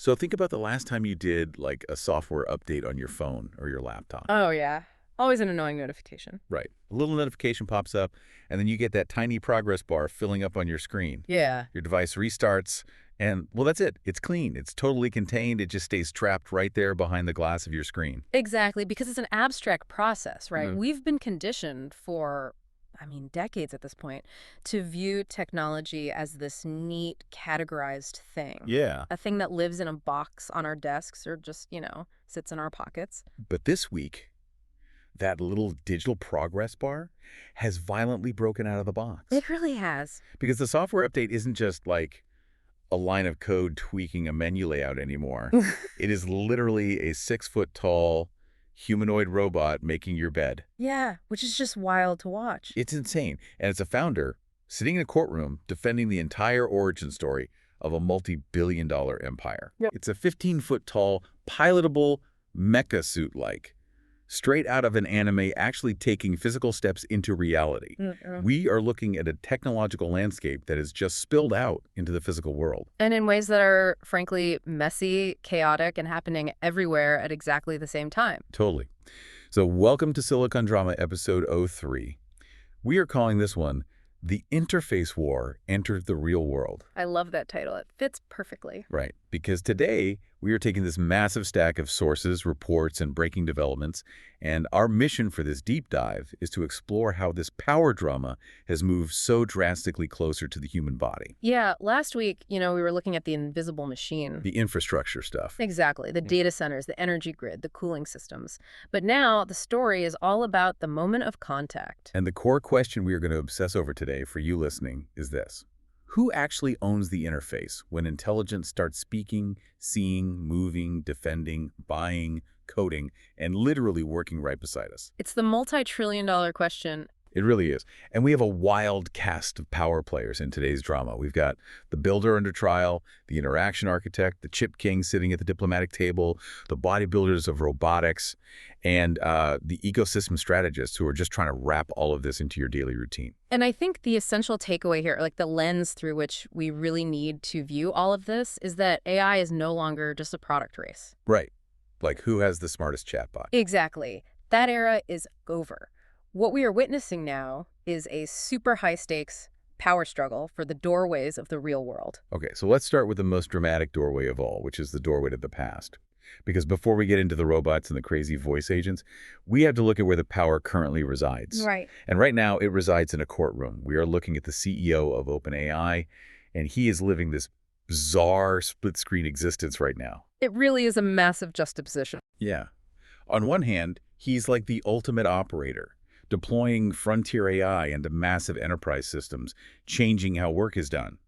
So think about the last time you did like a software update on your phone or your laptop. Oh, yeah. Always an annoying notification. Right. A little notification pops up, and then you get that tiny progress bar filling up on your screen. Yeah. Your device restarts, and, well, that's it. It's clean. It's totally contained. It just stays trapped right there behind the glass of your screen. Exactly, because it's an abstract process, right? Mm. We've been conditioned for, decades at this point, to view technology as this neat, categorized thing. Yeah. A thing that lives in a box on our desks or just, sits in our pockets. But this week, that little digital progress bar has violently broken out of the box. It really has. Because the software update isn't just like a line of code tweaking a menu layout anymore. It is literally a 6-foot-tall humanoid robot making your bed. Yeah, which is just wild to watch. It's insane. And it's a founder sitting in a courtroom defending the entire origin story of a multi-billion-dollar empire. Yep. It's a 15-foot-tall, pilotable mecha suit-like, straight out of an anime, actually taking physical steps into reality. We are looking at a technological landscape that has just spilled out into the physical world. And in ways that are, frankly, messy, chaotic, and happening everywhere at exactly the same time. Totally. So welcome to Silicon Drama episode 03. We are calling this one, The Interface War Entered the Real World. I love that title. It fits perfectly. Right, because today we are taking this massive stack of sources, reports, and breaking developments, and our mission for this deep dive is to explore how this power drama has moved so drastically closer to the human body. Yeah, last week, we were looking at the invisible machine. The infrastructure stuff. Exactly. The data centers, the energy grid, the cooling systems. But now the story is all about the moment of contact. And the core question we are going to obsess over today for you listening is this. Who actually owns the interface when intelligence starts speaking, seeing, moving, defending, buying, coding, and literally working right beside us? It's the multi-trillion-dollar question. It really is. And we have a wild cast of power players in today's drama. We've got the builder under trial, the interaction architect, the chip king sitting at the diplomatic table, the bodybuilders of robotics, and the ecosystem strategists who are just trying to wrap all of this into your daily routine. And I think the essential takeaway here, like the lens through which we really need to view all of this, is that AI is no longer just a product race. Right. Like who has the smartest chatbot? Exactly. That era is over. What we are witnessing now is a super high-stakes power struggle for the doorways of the real world. Okay, so let's start with the most dramatic doorway of all, which is the doorway to the past. Because before we get into the robots and the crazy voice agents, we have to look at where the power currently resides. Right. And right now, it resides in a courtroom. We are looking at the CEO of OpenAI, and he is living this bizarre split-screen existence right now. It really is a massive juxtaposition. Yeah. On one hand, he's like the ultimate operator, deploying frontier AI into massive enterprise systems, changing how work is done.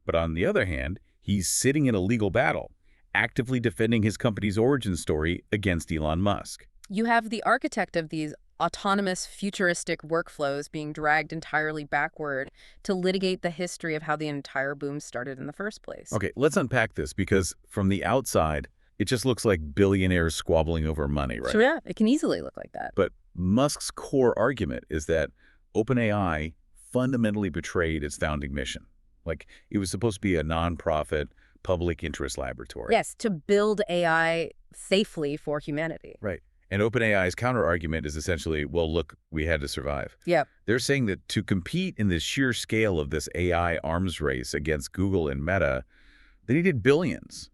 But on the other hand, he's sitting in a legal battle, actively defending his company's origin story against Elon Musk. You have the architect of these autonomous, futuristic workflows being dragged entirely backward to litigate the history of how the entire boom started in the first place. Okay, let's unpack this, because from the outside, it just looks like billionaires squabbling over money, right? So yeah, it can easily look like that. But Musk's core argument is that OpenAI fundamentally betrayed its founding mission. Like, it was supposed to be a nonprofit, public interest laboratory. Yes, to build AI safely for humanity. Right. And OpenAI's counter-argument is essentially, well, look, we had to survive. Yeah. They're saying that to compete in the sheer scale of this AI arms race against Google and Meta, they needed billions.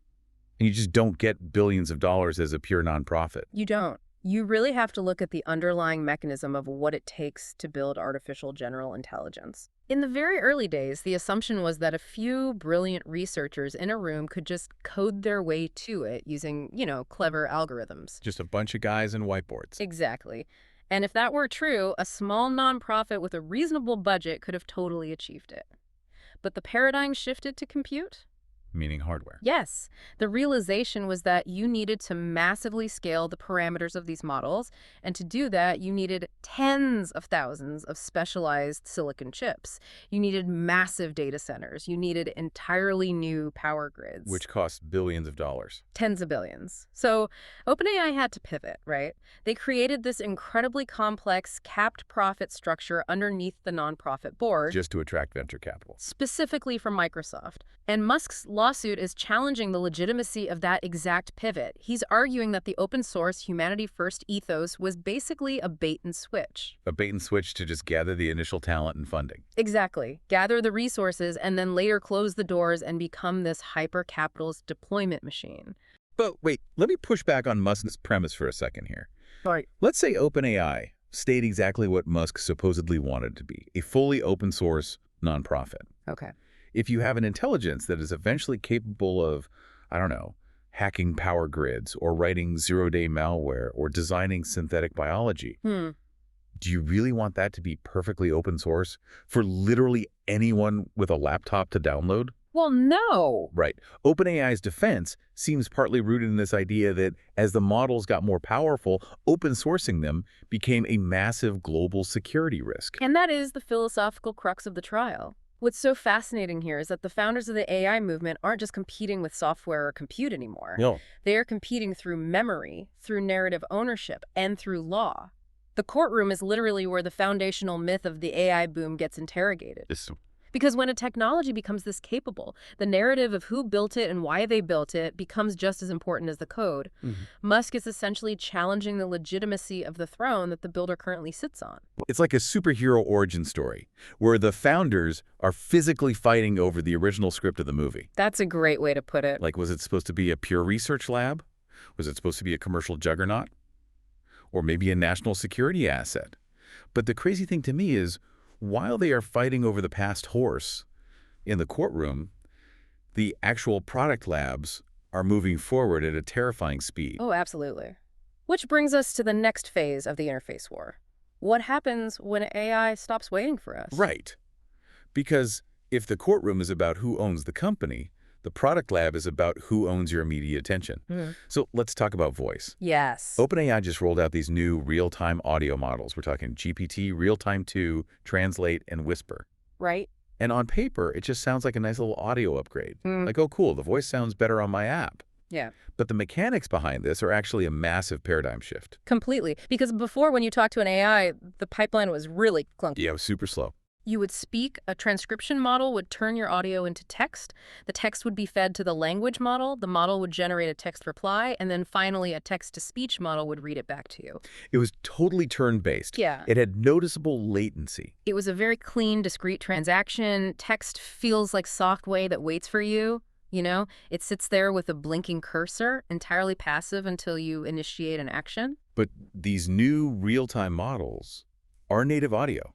And you just don't get billions of dollars as a pure nonprofit. You don't. You really have to look at the underlying mechanism of what it takes to build artificial general intelligence. In the very early days, the assumption was that a few brilliant researchers in a room could just code their way to it using, clever algorithms. Just a bunch of guys and whiteboards. Exactly. And if that were true, a small nonprofit with a reasonable budget could have totally achieved it. But the paradigm shifted to compute. Meaning hardware. Yes. The realization was that you needed to massively scale the parameters of these models, and to do that, you needed tens of thousands of specialized silicon chips. You needed massive data centers. You needed entirely new power grids. Which costs billions of dollars. Tens of billions. So OpenAI had to pivot, right? They created this incredibly complex capped profit structure underneath the nonprofit board. Just to attract venture capital. Specifically from Microsoft. And Musk's lawsuit is challenging the legitimacy of that exact pivot. He's arguing that the open source, humanity first ethos was basically a bait and switch. A bait and switch to just gather the initial talent and funding. Exactly. Gather the resources and then later close the doors and become this hyper-capitalist deployment machine. But wait, let me push back on Musk's premise for a second here. Right. Let's say OpenAI stayed exactly what Musk supposedly wanted to be, a fully open source nonprofit. Okay. If you have an intelligence that is eventually capable of, I don't know, hacking power grids or writing zero-day malware or designing synthetic biology, do you really want that to be perfectly open source for literally anyone with a laptop to download? Well, no. Right. OpenAI's defense seems partly rooted in this idea that as the models got more powerful, open sourcing them became a massive global security risk. And that is the philosophical crux of the trial. What's so fascinating here is that the founders of the AI movement aren't just competing with software or compute anymore. No. They are competing through memory, through narrative ownership, and through law. The courtroom is literally where the foundational myth of the AI boom gets interrogated. Because when a technology becomes this capable, the narrative of who built it and why they built it becomes just as important as the code. Musk is essentially challenging the legitimacy of the throne that the builder currently sits on. It's like a superhero origin story, where the founders are physically fighting over the original script of the movie. That's a great way to put it. Like, was it supposed to be a pure research lab? Was it supposed to be a commercial juggernaut? Or maybe a national security asset? But the crazy thing to me is, while they are fighting over the past horse in the courtroom, the actual product labs are moving forward at a terrifying speed. Oh, absolutely. Which brings us to the next phase of the interface war. What happens when AI stops waiting for us? Right. Because if the courtroom is about who owns the company, the product lab is about who owns your immediate attention. So let's talk about voice. Yes. OpenAI just rolled out these new real-time audio models. We're talking GPT, Real-Time 2, Translate, and Whisper. Right. And on paper, it just sounds like a nice little audio upgrade. Like, oh, cool, the voice sounds better on my app. Yeah. But the mechanics behind this are actually a massive paradigm shift. Completely. Because before, when you talked to an AI, the pipeline was really clunky. Yeah, it was super slow. You would speak, a transcription model would turn your audio into text, the text would be fed to the language model, the model would generate a text reply, and then finally a text-to-speech model would read it back to you. It was totally turn-based. Yeah. It had noticeable latency. It was a very clean, discrete transaction. Text feels like software that waits for you. You know, it sits there with a blinking cursor, entirely passive until you initiate an action. But these new real-time models are native audio.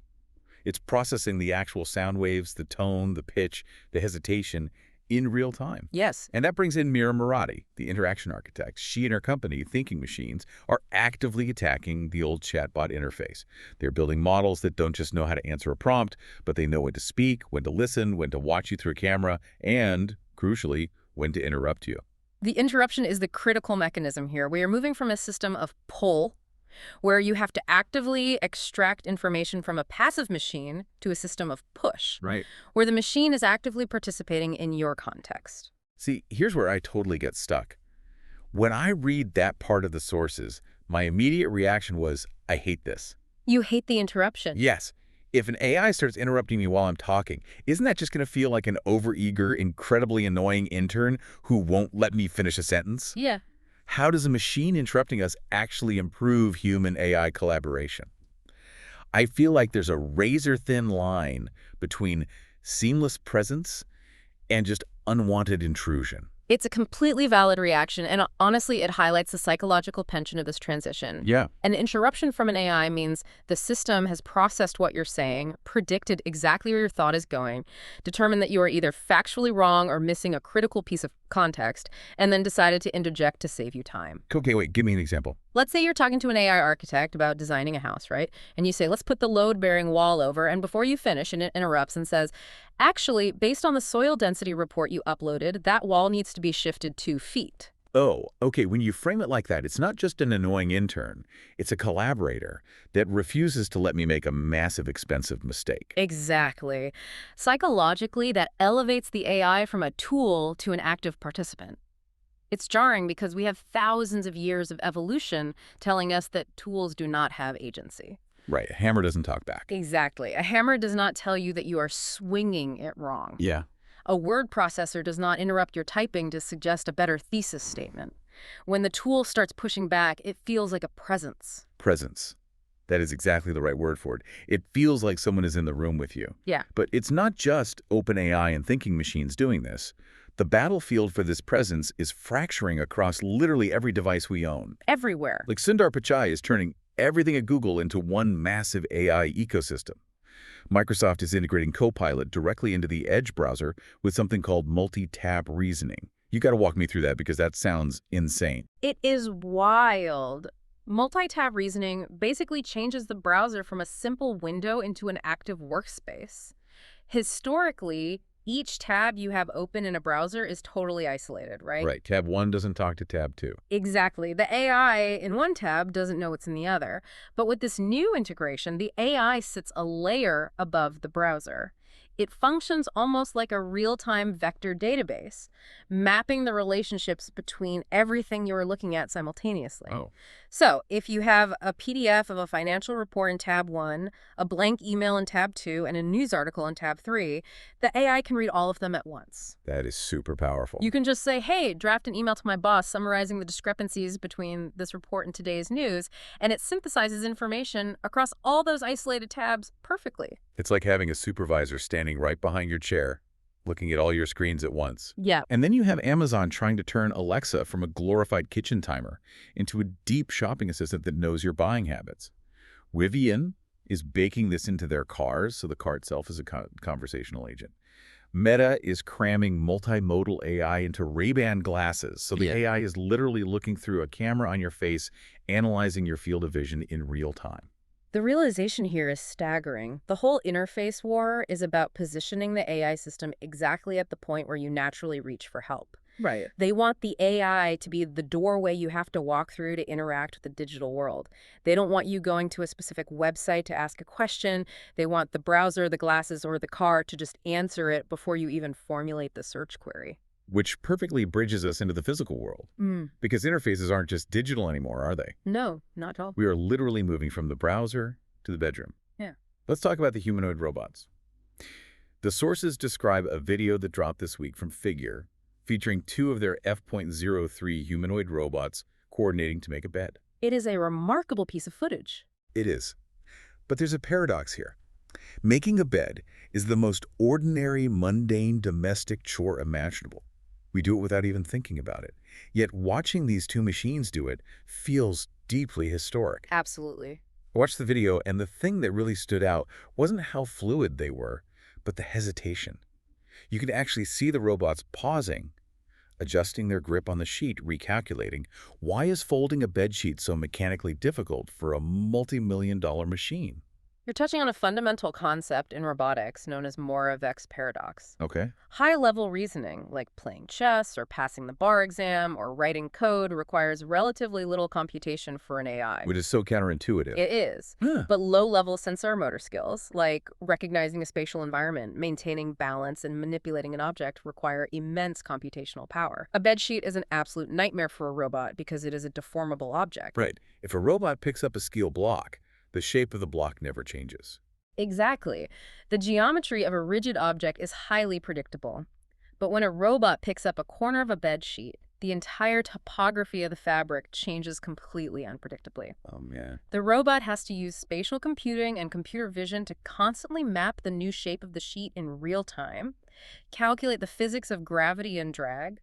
It's processing the actual sound waves, the tone, the pitch, the hesitation in real time. Yes. And that brings in Mira Murati, the interaction architect. She and her company, Thinking Machines, are actively attacking the old chatbot interface. They're building models that don't just know how to answer a prompt, but they know when to speak, when to listen, when to watch you through a camera, and, crucially, when to interrupt you. The interruption is the critical mechanism here. We are moving from a system of pull, where you have to actively extract information from a passive machine, to a system of push, Right. where the machine is actively participating in your context. See, here's where I totally get stuck. When I read that part of the sources, my immediate reaction was, I hate this. You hate the interruption. Yes. If an AI starts interrupting me while I'm talking, isn't that just going to feel like an overeager, incredibly annoying intern who won't let me finish a sentence? Yeah. How does a machine interrupting us actually improve human-AI collaboration? I feel like there's a razor-thin line between seamless presence and just unwanted intrusion. It's a completely valid reaction, and honestly, it highlights the psychological tension of this transition. Yeah. An interruption from an AI means the system has processed what you're saying, predicted exactly where your thought is going, determined that you are either factually wrong or missing a critical piece of context, and then decided to interject to save you time. Okay, wait, give me an example. Let's say you're talking to an AI architect about designing a house, right? And you say, let's put the load-bearing wall over, and before you finish, and it interrupts and says, actually, based on the soil density report you uploaded, that wall needs to be shifted 2 feet. Oh, okay, when you frame it like that, it's not just an annoying intern. It's a collaborator that refuses to let me make a massive, expensive mistake. Exactly. Psychologically, that elevates the AI from a tool to an active participant. It's jarring because we have thousands of years of evolution telling us that tools do not have agency. Right, a hammer doesn't talk back. Exactly. A hammer does not tell you that you are swinging it wrong. Yeah. A word processor does not interrupt your typing to suggest a better thesis statement. When the tool starts pushing back, it feels like a presence. Presence. That is exactly the right word for it. It feels like someone is in the room with you. Yeah. But it's not just OpenAI and thinking machines doing this. The battlefield for this presence is fracturing across literally every device we own. Everywhere. Like Sundar Pichai is turning everything at Google into one massive AI ecosystem. Microsoft is integrating Copilot directly into the Edge browser with something called multi-tab reasoning. You got to walk me through that because that sounds insane. It is wild. Multi-tab reasoning basically changes the browser from a simple window into an active workspace. Historically, each tab you have open in a browser is totally isolated, right? Right. Tab 1 doesn't talk to tab 2. Exactly. The AI in one tab doesn't know what's in the other. But with this new integration, the AI sits a layer above the browser. It functions almost like a real-time vector database, mapping the relationships between everything you're looking at simultaneously. Oh. So, if you have a PDF of a financial report in tab 1, a blank email in tab 2, and a news article in tab 3, the AI can read all of them at once. That is super powerful. You can just say, hey, draft an email to my boss summarizing the discrepancies between this report and today's news, and it synthesizes information across all those isolated tabs perfectly. It's like having a supervisor standing right behind your chair, looking at all your screens at once. Yeah. And then you have Amazon trying to turn Alexa from a glorified kitchen timer into a deep shopping assistant that knows your buying habits. Rivian is baking this into their cars, so the car itself is a conversational agent. Meta is cramming multimodal AI into Ray-Ban glasses, so the AI is literally looking through a camera on your face, analyzing your field of vision in real time. The realization here is staggering. The whole interface war is about positioning the AI system exactly at the point where you naturally reach for help. Right. They want the AI to be the doorway you have to walk through to interact with the digital world. They don't want you going to a specific website to ask a question. They want the browser, the glasses, or the car to just answer it before you even formulate the search query. Which perfectly bridges us into the physical world. Because interfaces aren't just digital anymore, are they? No, not at all. We are literally moving from the browser to the bedroom. Yeah. Let's talk about the humanoid robots. The sources describe a video that dropped this week from Figure, featuring 2 of their F.03 humanoid robots coordinating to make a bed. It is a remarkable piece of footage. It is. But there's a paradox here. Making a bed is the most ordinary, mundane, domestic chore imaginable. We do it without even thinking about it. Yet watching these 2 machines do it feels deeply historic. Absolutely. I watched the video, and the thing that really stood out wasn't how fluid they were, but the hesitation. You can actually see the robots pausing, adjusting their grip on the sheet, recalculating. Why is folding a bedsheet so mechanically difficult for a multi-million-dollar machine? You're touching on a fundamental concept in robotics known as Moravec's paradox. Okay. High-level reasoning, like playing chess or passing the bar exam or writing code, requires relatively little computation for an AI. Which is so counterintuitive. It is. But low-level sensory-motor skills, like recognizing a spatial environment, maintaining balance, and manipulating an object, require immense computational power. A bedsheet is an absolute nightmare for a robot because it is a deformable object. Right. If a robot picks up a steel block, the shape of the block never changes. Exactly. The geometry of a rigid object is highly predictable. But when a robot picks up a corner of a bed sheet, the entire topography of the fabric changes completely unpredictably. Oh, man. The robot has to use spatial computing and computer vision to constantly map the new shape of the sheet in real time, calculate the physics of gravity and drag,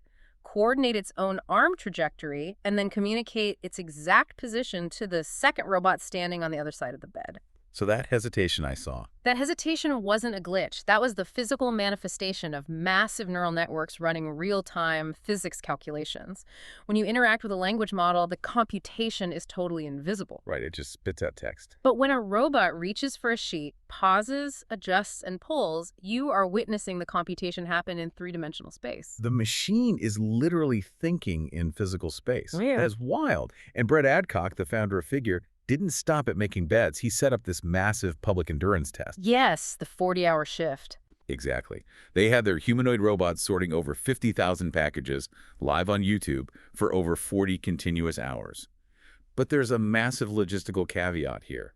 coordinate its own arm trajectory, and then communicate its exact position to the second robot standing on the other side of the bed. So that hesitation I saw. That hesitation wasn't a glitch. That was the physical manifestation of massive neural networks running real-time physics calculations. When you interact with a language model, the computation is totally invisible. Right, it just spits out text. But when a robot reaches for a sheet, pauses, adjusts, and pulls, you are witnessing the computation happen in 3-dimensional space. The machine is literally thinking in physical space. Yeah. That's wild. And Brett Adcock, the founder of Figure, didn't stop at making beds. He set up this massive public endurance test. Yes, the 40-hour shift. Exactly. They had their humanoid robots sorting over 50,000 packages live on YouTube for over 40 continuous hours. But there's a massive logistical caveat here.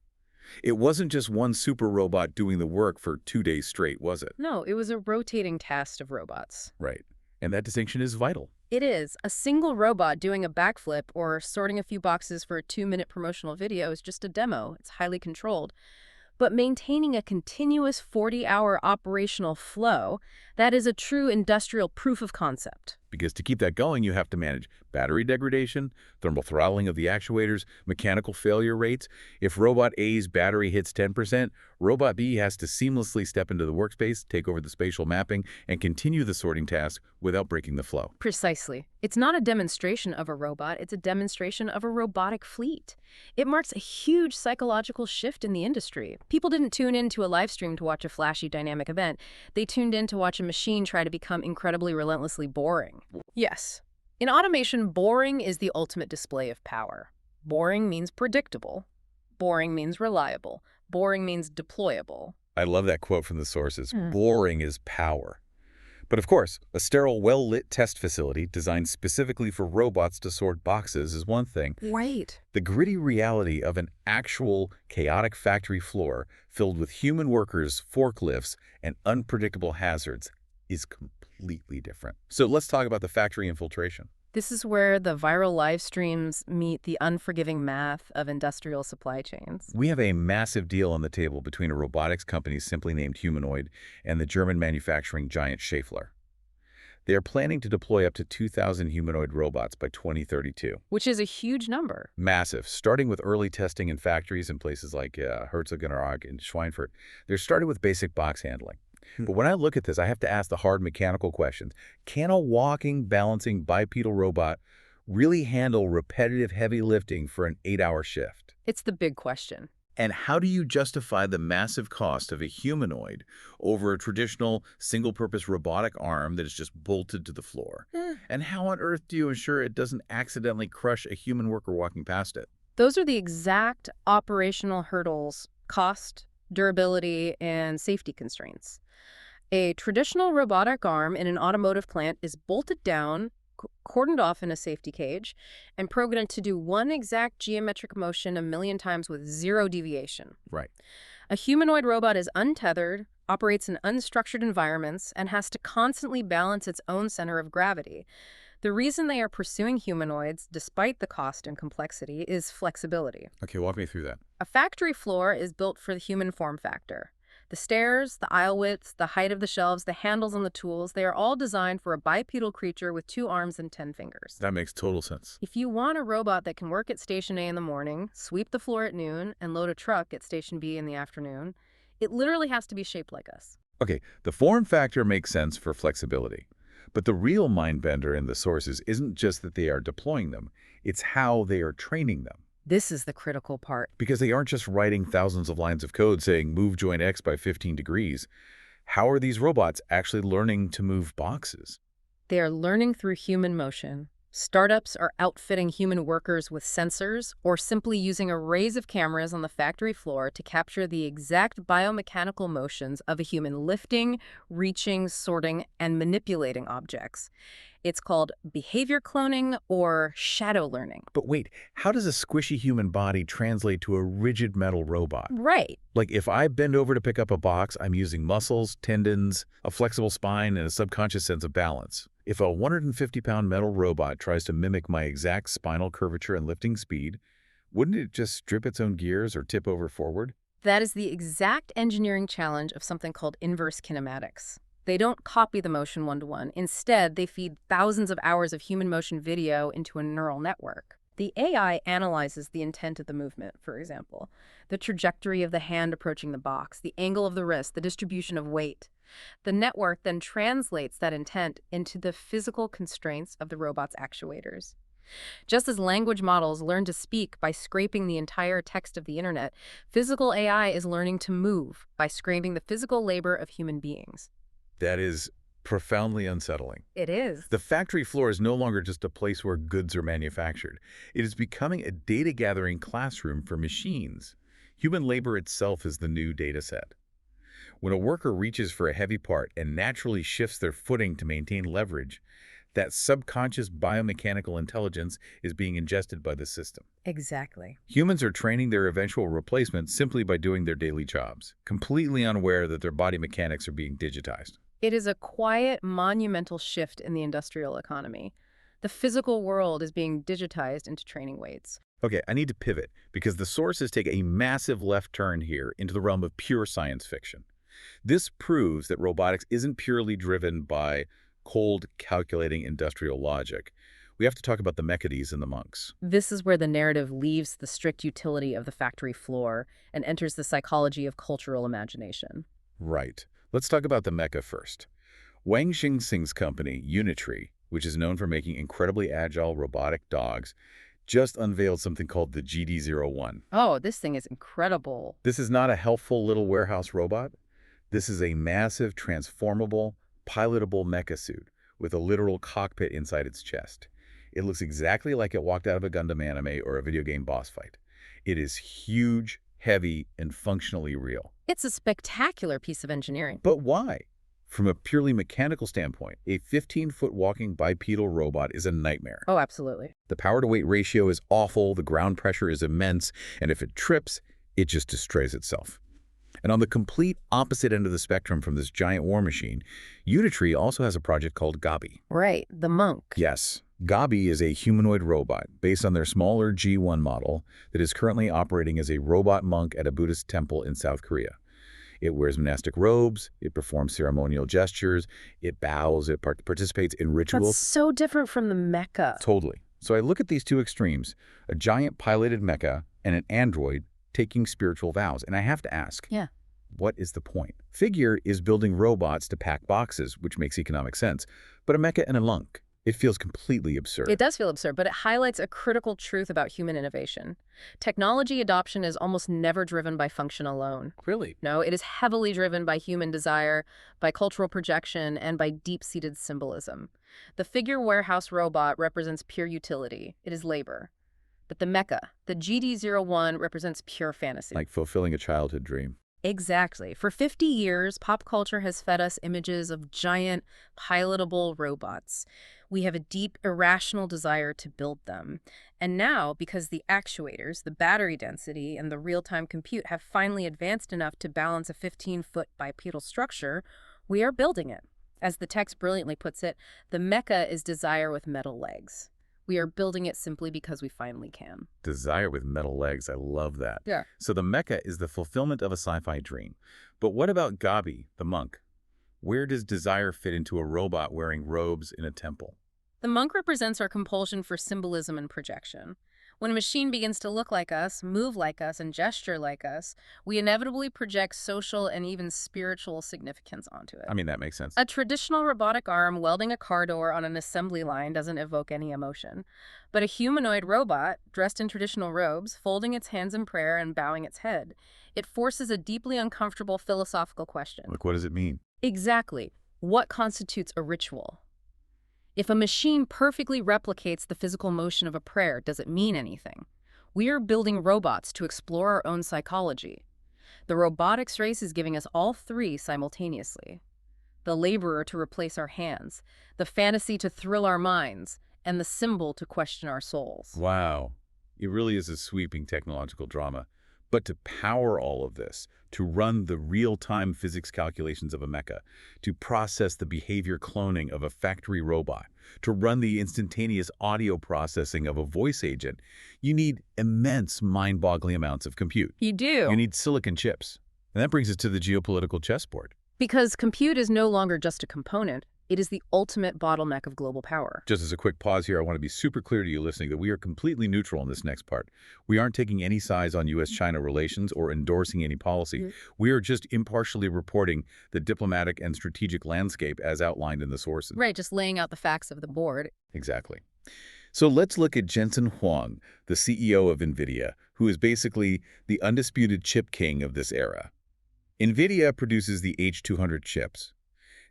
It wasn't just one super robot doing the work for 2 days straight, was it? No, it was a rotating cast of robots. Right. And that distinction is vital. It is. A single robot doing a backflip or sorting a few boxes for a 2-minute promotional video is just a demo. It's highly controlled. But maintaining a continuous 40-hour operational flow, that is a true industrial proof of concept. Because to keep that going, you have to manage battery degradation, thermal throttling of the actuators, mechanical failure rates. If Robot A's battery hits 10%, Robot B has to seamlessly step into the workspace, take over the spatial mapping, and continue the sorting task without breaking the flow. Precisely. It's not a demonstration of a robot, it's a demonstration of a robotic fleet. It marks a huge psychological shift in the industry. People didn't tune in to a live stream to watch a flashy dynamic event. They tuned in to watch a machine try to become incredibly relentlessly boring. Yes. In automation, boring is the ultimate display of power. Boring means predictable. Boring means reliable. Boring means deployable. I love that quote from the sources. Boring is power. But of course, a sterile, well-lit test facility designed specifically for robots to sort boxes is one thing. Right. The gritty reality of an actual, chaotic factory floor filled with human workers, forklifts, and unpredictable hazards is completely different. So let's talk about the factory infiltration. This is where the viral live streams meet the unforgiving math of industrial supply chains. We have a massive deal on the table between a robotics company simply named Humanoid and the German manufacturing giant Schaeffler. They are planning to deploy up to 2,000 humanoid robots by 2032. Which is a huge number. Massive, starting with early testing in factories in places like Herzogenaurach and Schweinfurt. They're started with basic box handling. But when I look at this, I have to ask the hard mechanical questions. Can a walking, balancing bipedal robot really handle repetitive heavy lifting for an 8-hour shift? It's the big question. And how do you justify the massive cost of a humanoid over a traditional single-purpose robotic arm that is just bolted to the floor? And how on earth do you ensure it doesn't accidentally crush a human worker walking past it? Those are the exact operational hurdles: cost, durability, and safety constraints. A traditional robotic arm in an automotive plant is bolted down, cordoned off in a safety cage, and programmed to do one exact geometric motion 1,000,000 times with 0 deviation. Right. A humanoid robot is untethered, operates in unstructured environments, and has to constantly balance its own center of gravity. The reason they are pursuing humanoids, despite the cost and complexity, is flexibility. Okay, walk me through that. A factory floor is built for the human form factor. The stairs, the aisle widths, the height of the shelves, the handles on the tools, they are all designed for a bipedal creature with 2 arms and 10 fingers. That makes total sense. If you want a robot that can work at Station A in the morning, sweep the floor at noon, and load a truck at Station B in the afternoon, it literally has to be shaped like us. Okay, the form factor makes sense for flexibility. But the real mind-bender in the sources isn't just that they are deploying them, it's how they are training them. This is the critical part. Because they aren't just writing thousands of lines of code saying move joint X by 15 degrees. How are these robots actually learning to move boxes? They are learning through human motion. Startups are outfitting human workers with sensors or simply using arrays of cameras on the factory floor to capture the exact biomechanical motions of a human lifting, reaching, sorting, and manipulating objects. It's called behavior cloning or shadow learning. But wait, how does a squishy human body translate to a rigid metal robot? Right. Like if I bend over to pick up a box, I'm using muscles, tendons, a flexible spine, and a subconscious sense of balance. If a 150-pound metal robot tries to mimic my exact spinal curvature and lifting speed, wouldn't it just strip its own gears or tip over forward? That is the exact engineering challenge of something called inverse kinematics. They don't copy the motion one-to-one. Instead, they feed thousands of hours of human motion video into a neural network. The AI analyzes the intent of the movement, for example, the trajectory of the hand approaching the box, the angle of the wrist, the distribution of weight. The network then translates that intent into the physical constraints of the robot's actuators. Just as language models learn to speak by scraping the entire text of the internet, physical AI is learning to move by scraping the physical labor of human beings. That is profoundly unsettling. It is. The factory floor is no longer just a place where goods are manufactured. It is becoming a data-gathering classroom for machines. Human labor itself is the new data set. When a worker reaches for a heavy part and naturally shifts their footing to maintain leverage, That subconscious biomechanical intelligence is being ingested by the system. Exactly. Humans are training their eventual replacement simply by doing their daily jobs, completely unaware that their body mechanics are being digitized. It is a quiet, monumental shift in the industrial economy. The physical world is being digitized into training weights. Okay, I need to pivot because the sources take a massive left turn here into the realm of pure science fiction. This proves that robotics isn't purely driven by cold, calculating industrial logic. We have to talk about the mechates and the monks. This is where the narrative leaves the strict utility of the factory floor and enters the psychology of cultural imagination. Right. Let's talk about the mecha first. Wang Xingxing's company, Unitree, which is known for making incredibly agile robotic dogs, just unveiled something called the GD01. Oh, this thing is incredible. This is not a helpful little warehouse robot. This is a massive, transformable, pilotable mecha suit with a literal cockpit inside its chest. It looks exactly like it walked out of a Gundam anime or a video game boss fight. It is huge, heavy, and functionally real. It's a spectacular piece of engineering. But why? From a purely mechanical standpoint, a 15-foot walking bipedal robot is a nightmare. Oh, absolutely. The power-to-weight ratio is awful, the ground pressure is immense, and if it trips, it just destroys itself. And on the complete opposite end of the spectrum from this giant war machine, Unitree also has a project called Gabi. Right, the monk. Yes, Gabi is a humanoid robot based on their smaller G1 model that is currently operating as a robot monk at a Buddhist temple in South Korea. It wears monastic robes, it performs ceremonial gestures, it bows, it participates in rituals. That's so different from the mecha. Totally. So I look at these two extremes, a giant piloted mecha and an android taking spiritual vows, and I have to ask, Yeah. what is the point? Figure is building robots to pack boxes, which makes economic sense, but a mecha and a monk, it feels completely absurd. It does feel absurd, but it highlights a critical truth about human innovation. Technology adoption is almost never driven by function alone. Really? No, it is heavily driven by human desire, by cultural projection, and by deep-seated symbolism. The figure warehouse robot represents pure utility. It is labor. But the mecha, the GD01, represents pure fantasy. Like fulfilling a childhood dream. Exactly. For 50 years, pop culture has fed us images of giant, pilotable robots. We have a deep, irrational desire to build them. And now, because the actuators, the battery density, and the real-time compute have finally advanced enough to balance a 15-foot bipedal structure, we are building it. As the text brilliantly puts it, the mecha is desire with metal legs. We are building it simply because we finally can. Desire with metal legs, I love that. Yeah. So the mecha is the fulfillment of a sci-fi dream. But what about Gabi, the monk? Where does desire fit into a robot wearing robes in a temple? The monk represents our compulsion for symbolism and projection. When a machine begins to look like us, move like us, and gesture like us, we inevitably project social and even spiritual significance onto it. I mean, that makes sense. A traditional robotic arm welding a car door on an assembly line doesn't evoke any emotion. But a humanoid robot, dressed in traditional robes, folding its hands in prayer and bowing its head, it forces a deeply uncomfortable philosophical question. Like, what does it mean? Exactly. What constitutes a ritual? If a machine perfectly replicates the physical motion of a prayer, does it mean anything? We are building robots to explore our own psychology. The robotics race is giving us all three simultaneously. The laborer to replace our hands, the fantasy to thrill our minds, and the symbol to question our souls. Wow. It really is a sweeping technological drama. But to power all of this, to run the real-time physics calculations of a mecha, to process the behavior cloning of a factory robot, to run the instantaneous audio processing of a voice agent, you need immense mind-boggling amounts of compute. You do. You need silicon chips. And that brings us to the geopolitical chessboard. Because compute is no longer just a component. It is the ultimate bottleneck of global power. Just as a quick pause here, I want to be super clear to you listening that we are completely neutral in this next part. We aren't taking any sides on U.S.-China relations or endorsing any policy. We are just impartially reporting the diplomatic and strategic landscape as outlined in the sources. Right, just laying out the facts of the board. Exactly. So let's look at Jensen Huang, the CEO of Nvidia, who is basically the undisputed chip king of this era. Nvidia produces the H200 chips.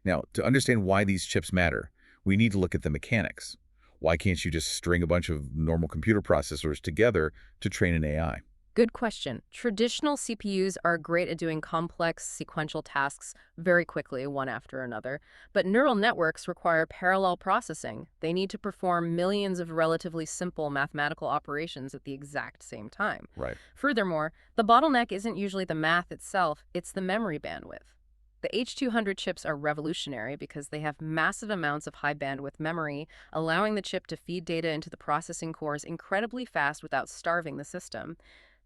Now, to understand why these chips matter, we need to look at the mechanics. Why can't you just string a bunch of normal computer processors together to train an AI? Good question. Traditional CPUs are great at doing complex sequential tasks very quickly, one after another. But neural networks require parallel processing. They need to perform millions of relatively simple mathematical operations at the exact same time. Right. Furthermore, the bottleneck isn't usually the math itself, it's the memory bandwidth. The H200 chips are revolutionary because they have massive amounts of high bandwidth memory, allowing the chip to feed data into the processing cores incredibly fast without starving the system.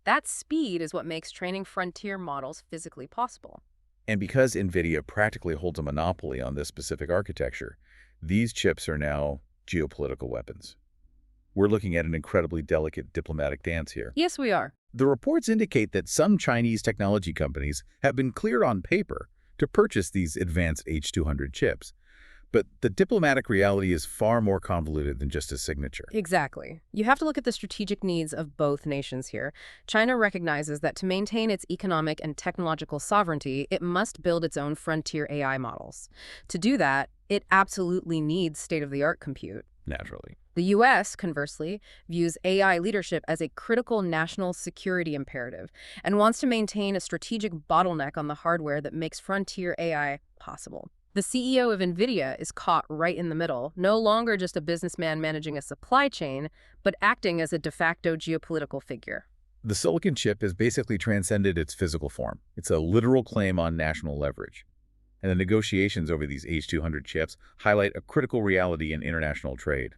That speed is what makes training frontier models physically possible. And because Nvidia practically holds a monopoly on this specific architecture, these chips are now geopolitical weapons. We're looking at an incredibly delicate diplomatic dance here. Yes, we are. The reports indicate that some Chinese technology companies have been cleared on paper to purchase these advanced H200 chips. But the diplomatic reality is far more convoluted than just a signature. Exactly. You have to look at the strategic needs of both nations here. China recognizes that to maintain its economic and technological sovereignty, it must build its own frontier AI models. To do that, it absolutely needs state-of-the-art compute. Naturally. The U.S., conversely, views AI leadership as a critical national security imperative and wants to maintain a strategic bottleneck on the hardware that makes frontier AI possible. The CEO of Nvidia is caught right in the middle, no longer just a businessman managing a supply chain, but acting as a de facto geopolitical figure. The silicon chip has basically transcended its physical form. It's a literal claim on national leverage. And the negotiations over these H200 chips highlight a critical reality in international trade.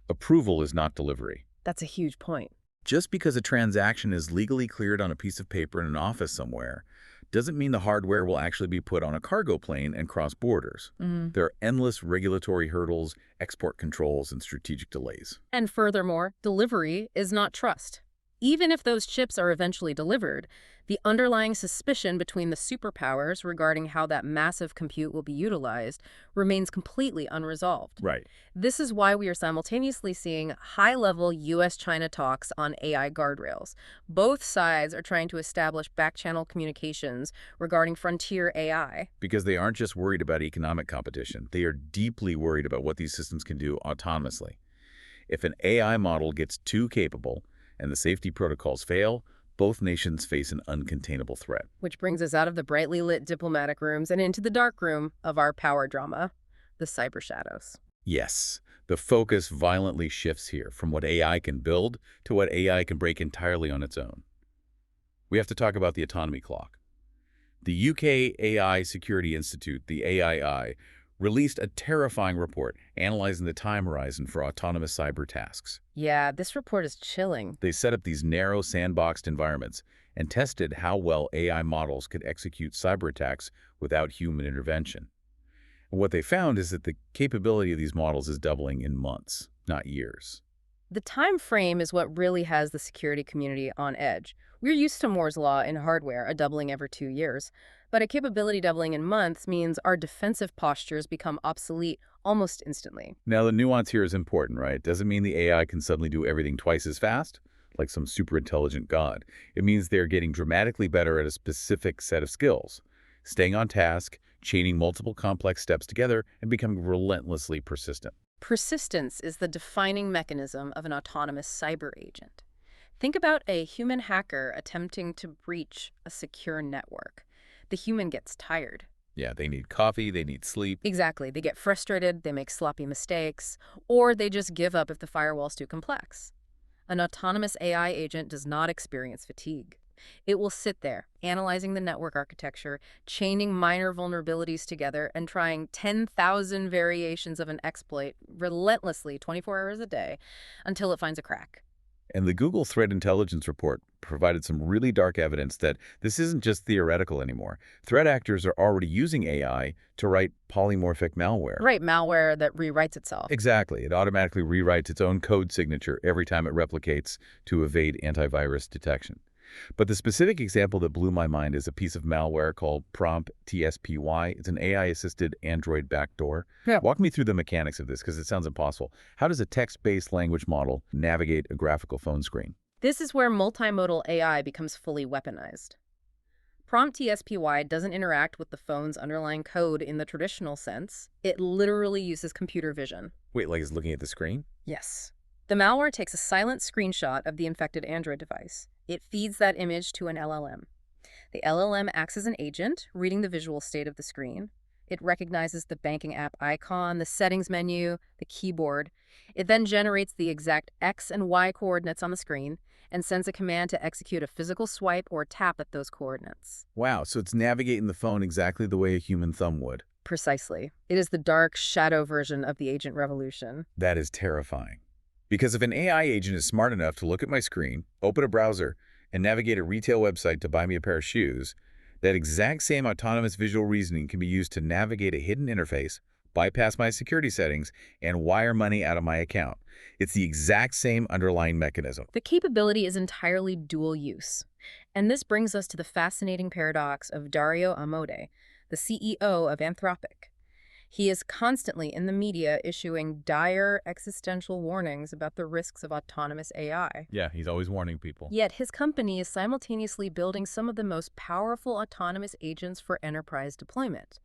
Approval is not delivery. That's a huge point. Just because a transaction is legally cleared on a piece of paper in an office somewhere doesn't mean the hardware will actually be put on a cargo plane and cross borders. There are endless regulatory hurdles, export controls, and strategic delays. And furthermore, delivery is not trust. Even if those chips are eventually delivered, the underlying suspicion between the superpowers regarding how that massive compute will be utilized remains completely unresolved. Right. This is why we are simultaneously seeing high-level U.S.-China talks on AI guardrails. Both sides are trying to establish back-channel communications regarding frontier AI. Because they aren't just worried about economic competition. They are deeply worried about what these systems can do autonomously. If an AI model gets too capable and the safety protocols fail, both nations face an uncontainable threat. Which brings us out of the brightly lit diplomatic rooms and into the dark room of our power drama, the cyber shadows. Yes, the focus violently shifts here from what AI can build to what AI can break entirely on its own. We have to talk about the autonomy clock. The UK AI Security Institute, the AII, released a terrifying report analyzing the time horizon for autonomous cyber tasks. Yeah, this report is chilling. They set up these narrow sandboxed environments and tested how well AI models could execute cyber attacks without human intervention. And what they found is that the capability of these models is doubling in months, not years. The time frame is what really has the security community on edge. We're used to Moore's law in hardware, a doubling every 2 years. But a capability doubling in months means our defensive postures become obsolete almost instantly. Now, the nuance here is important, right? Doesn't mean the AI can suddenly do everything twice as fast, like some super intelligent god. It means they're getting dramatically better at a specific set of skills, staying on task, chaining multiple complex steps together, and becoming relentlessly persistent. Persistence is the defining mechanism of an autonomous cyber agent. Think about a human hacker attempting to breach a secure network. The human gets tired. Yeah, they need coffee, they need sleep. Exactly. They get frustrated, they make sloppy mistakes, or they just give up if the firewall's too complex. An autonomous AI agent does not experience fatigue. It will sit there, analyzing the network architecture, chaining minor vulnerabilities together, and trying 10,000 variations of an exploit relentlessly 24 hours a day until it finds a crack. And the Google Threat Intelligence Report provided some really dark evidence that this isn't just theoretical anymore. Threat actors are already using AI to write polymorphic malware. Right, malware that rewrites itself. Exactly. It automatically rewrites its own code signature every time it replicates to evade antivirus detection. But the specific example that blew my mind is a piece of malware called Prompt TSPY. It's an AI-assisted Android backdoor. Yeah. Walk me through the mechanics of this because it sounds impossible. How does a text-based language model navigate a graphical phone screen? This is where multimodal AI becomes fully weaponized. Prompt TSPY doesn't interact with the phone's underlying code in the traditional sense. It literally uses computer vision. Wait, like it's looking at the screen? Yes. The malware takes a silent screenshot of the infected Android device. It feeds that image to an LLM. The LLM acts as an agent, reading the visual state of the screen. It recognizes the banking app icon, the settings menu, the keyboard. It then generates the exact X and Y coordinates on the screen and sends a command to execute a physical swipe or tap at those coordinates. Wow, so it's navigating the phone exactly the way a human thumb would. Precisely. It is the dark, shadow version of the agent revolution. That is terrifying. Because if an AI agent is smart enough to look at my screen, open a browser, and navigate a retail website to buy me a pair of shoes, that exact same autonomous visual reasoning can be used to navigate a hidden interface, bypass my security settings, and wire money out of my account. It's the exact same underlying mechanism. The capability is entirely dual use. And this brings us to the fascinating paradox of Dario Amodei, the CEO of Anthropic. He is constantly in the media issuing dire existential warnings about the risks of autonomous AI. Yeah, he's always warning people. Yet his company is simultaneously building some of the most powerful autonomous agents for enterprise deployment.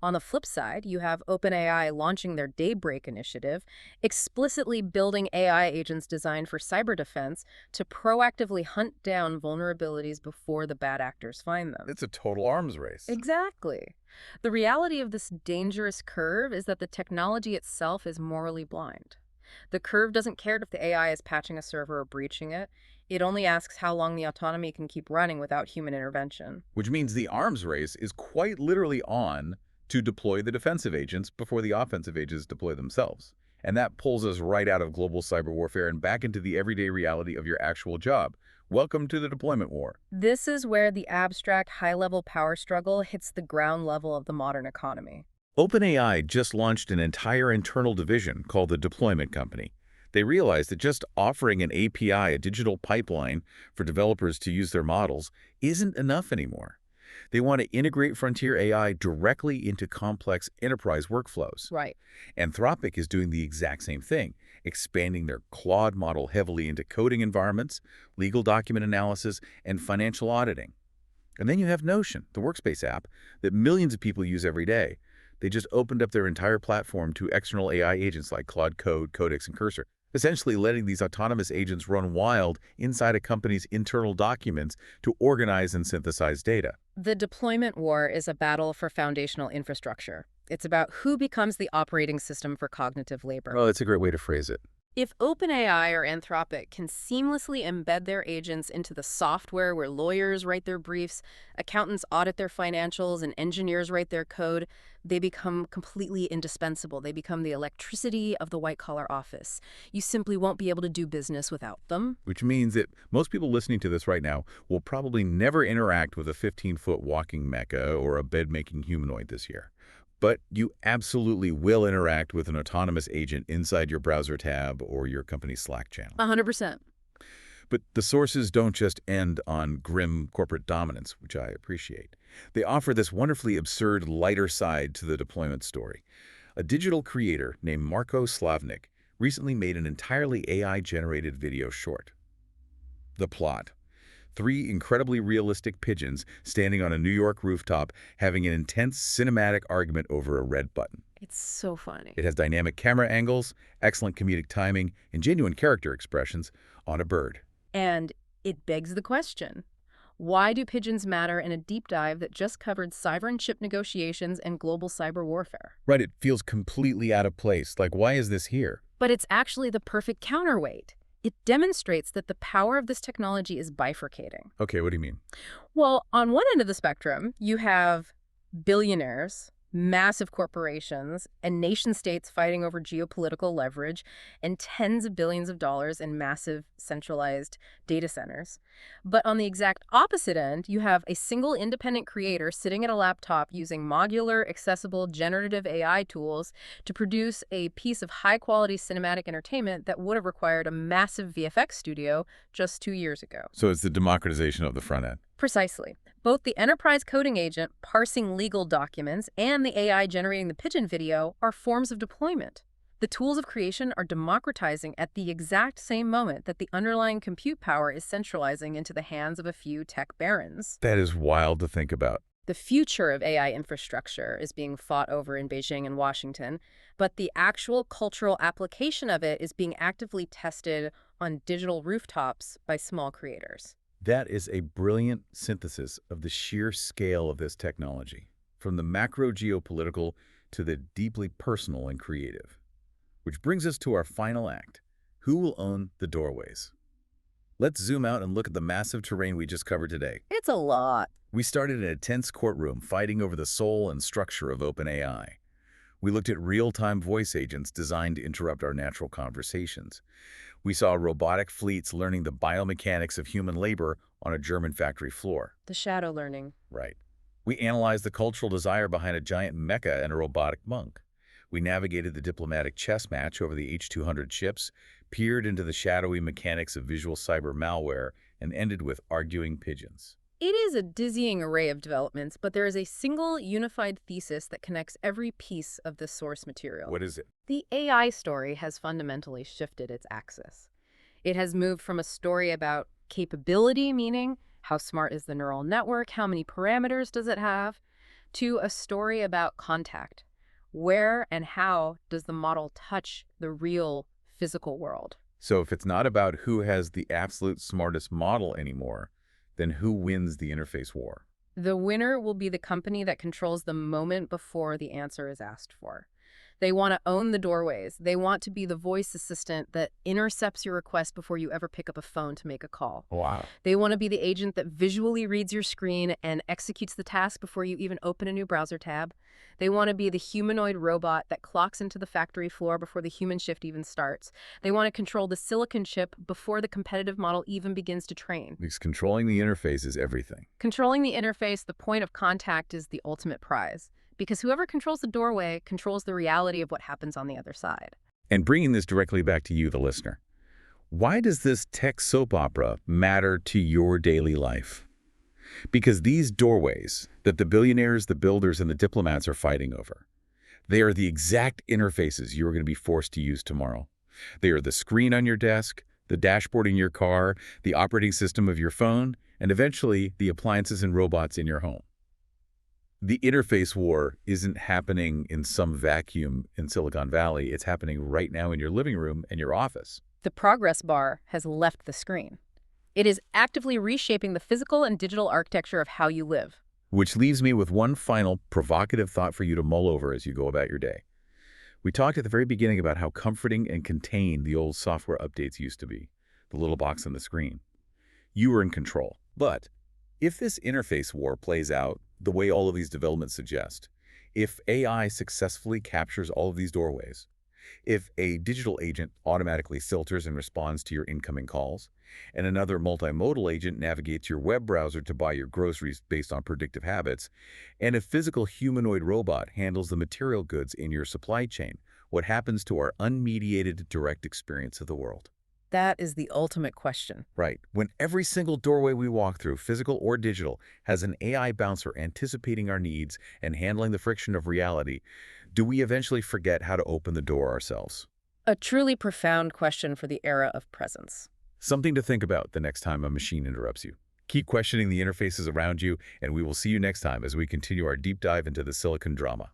On the flip side, you have OpenAI launching their Daybreak initiative, explicitly building AI agents designed for cyber defense to proactively hunt down vulnerabilities before the bad actors find them. It's a total arms race. Exactly. The reality of this dangerous curve is that the technology itself is morally blind. The curve doesn't care if the AI is patching a server or breaching it. It only asks how long the autonomy can keep running without human intervention. Which means the arms race is quite literally on to deploy the defensive agents before the offensive agents deploy themselves. And that pulls us right out of global cyber warfare and back into the everyday reality of your actual job. Welcome to the deployment war. This is where the abstract high-level power struggle hits the ground level of the modern economy. OpenAI just launched an entire internal division called the Deployment Company. They realized that just offering an API, a digital pipeline for developers to use their models, isn't enough anymore. They want to integrate frontier AI directly into complex enterprise workflows. Right. Anthropic is doing the exact same thing, expanding their Claude model heavily into coding environments, legal document analysis, and financial auditing. And then you have Notion, the workspace app that millions of people use every day. They just opened up their entire platform to external AI agents like Claude Code, Codex, and Cursor, essentially letting these autonomous agents run wild inside a company's internal documents to organize and synthesize data. The deployment war is a battle for foundational infrastructure. It's about who becomes the operating system for cognitive labor. Well, that's a great way to phrase it. If OpenAI or Anthropic can seamlessly embed their agents into the software where lawyers write their briefs, accountants audit their financials, and engineers write their code, they become completely indispensable. They become the electricity of the white-collar office. You simply won't be able to do business without them. Which means that most people listening to this right now will probably never interact with a 15-foot walking mecha or a bed-making humanoid this year. But you absolutely will interact with an autonomous agent inside your browser tab or your company's Slack channel. 100%. But the sources don't just end on grim corporate dominance, which I appreciate. They offer this wonderfully absurd, lighter side to the deployment story. A digital creator named Marko Slavnik recently made an entirely AI-generated video short. The plot: 3 incredibly realistic pigeons standing on a New York rooftop having an intense cinematic argument over a red button. It's so funny. It has dynamic camera angles, excellent comedic timing, and genuine character expressions on a bird. And it begs the question, why do pigeons matter in a deep dive that just covered cyber and chip negotiations and global cyber warfare? Right, it feels completely out of place. Like, why is this here? But it's actually the perfect counterweight. It demonstrates that the power of this technology is bifurcating. Okay, what do you mean? Well, on one end of the spectrum, you have billionaires, massive corporations, and nation-states fighting over geopolitical leverage and tens of billions of dollars in massive centralized data centers. But on the exact opposite end, you have a single independent creator sitting at a laptop using modular, accessible, generative AI tools to produce a piece of high-quality cinematic entertainment that would have required a massive VFX studio just 2 years ago. So it's the democratization of the front end. Precisely. Both the enterprise coding agent parsing legal documents and the AI generating the pigeon video are forms of deployment. The tools of creation are democratizing at the exact same moment that the underlying compute power is centralizing into the hands of a few tech barons. That is wild to think about. The future of AI infrastructure is being fought over in Beijing and Washington, but the actual cultural application of it is being actively tested on digital rooftops by small creators. That is a brilliant synthesis of the sheer scale of this technology, from the macro geopolitical to the deeply personal and creative. Which brings us to our final act. Who will own the doorways? Let's zoom out and look at the massive terrain we just covered today. It's a lot. We started in a tense courtroom fighting over the soul and structure of OpenAI. We looked at real-time voice agents designed to interrupt our natural conversations. We saw robotic fleets learning the biomechanics of human labor on a German factory floor. The shadow learning. Right. We analyzed the cultural desire behind a giant mecha and a robotic monk. We navigated the diplomatic chess match over the H-200 ships, peered into the shadowy mechanics of visual cyber malware, and ended with arguing pigeons. It is a dizzying array of developments, but there is a single unified thesis that connects every piece of the source material. What is it? The AI story has fundamentally shifted its axis. It has moved from a story about capability, meaning how smart is the neural network, how many parameters does it have, to a story about contact. Where and how does the model touch the real physical world? So if it's not about who has the absolute smartest model anymore, then who wins the interface war? The winner will be the company that controls the moment before the answer is asked for. They want to own the doorways. They want to be the voice assistant that intercepts your request before you ever pick up a phone to make a call. Wow. They want to be the agent that visually reads your screen and executes the task before you even open a new browser tab. They want to be the humanoid robot that clocks into the factory floor before the human shift even starts. They want to control the silicon chip before the competitive model even begins to train. Because controlling the interface is everything. Controlling the interface, the point of contact, is the ultimate prize. Because whoever controls the doorway controls the reality of what happens on the other side. And bringing this directly back to you, the listener, why does this tech soap opera matter to your daily life? Because these doorways that the billionaires, the builders, and the diplomats are fighting over, they are the exact interfaces you are going to be forced to use tomorrow. They are the screen on your desk, the dashboard in your car, the operating system of your phone, and eventually the appliances and robots in your home. The interface war isn't happening in some vacuum in Silicon Valley. It's happening right now in your living room and your office. The progress bar has left the screen. It is actively reshaping the physical and digital architecture of how you live. Which leaves me with one final provocative thought for you to mull over as you go about your day. We talked at the very beginning about how comforting and contained the old software updates used to be, the little box on the screen. You were in control. But if this interface war plays out the way all of these developments suggest, if AI successfully captures all of these doorways, if a digital agent automatically filters and responds to your incoming calls, and another multimodal agent navigates your web browser to buy your groceries based on predictive habits, and a physical humanoid robot handles the material goods in your supply chain, what happens to our unmediated direct experience of the world? That is the ultimate question. Right. When every single doorway we walk through, physical or digital, has an AI bouncer anticipating our needs and handling the friction of reality, do we eventually forget how to open the door ourselves? A truly profound question for the era of presence. Something to think about the next time a machine interrupts you. Keep questioning the interfaces around you, and we will see you next time as we continue our deep dive into the silicon drama.